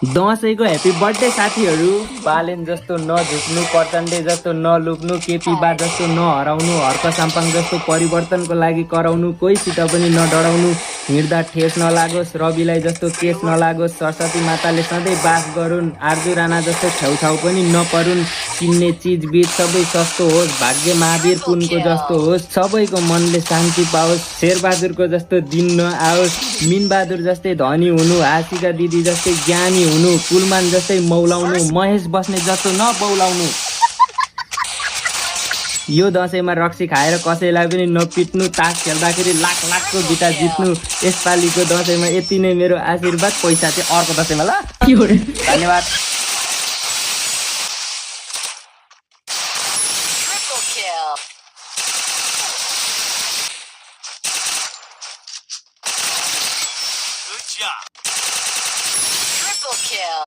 दसैँको happy birthday साथीहरू। बालेन जस्तो नझुक्नु, प्रचण्डे जस्तो नलुक्नु, केपी बा जस्तो नहराउनु, हर्क साम्पाङ जस्तो परिवर्तनको लागि कराउनु, कोहीसित पनि नडराउनु, हिँड्दा ठेस नलागोस्, रविलाई जस्तो केस नलागोस्, सरस्वती माताले सधैँ बास गरून्, आर्जु राणा जस्तो छेउछाउ पनि नपरुन्, किन्ने चिज बिज सबै सस्तो होस्, भाग्य महावीर पुनको जस्तो होस्, सबैको मनले शान्ति पाओस्, शेरबहादुरको जस्तो दिन नआओस्, मिनबहादुर जस्तै धनी हुनु, हाँसीका दिदी जस्तै ज्ञानी हुनु, कुलमान जस्तै मौलाउनु, महेश बस्ने जस्तो नबौलाउनु। यो दसैँमा रक्सी खाएर कसैलाई पनि नपिट्नु, तास खेल्दाखेरि लाख लाखको बिटा जित्नु। यसपालिको दसैँमा यति नै मेरो आशीर्वाद, पैसा चाहिँ अर्को दसैँमा ल। धन्यवाद।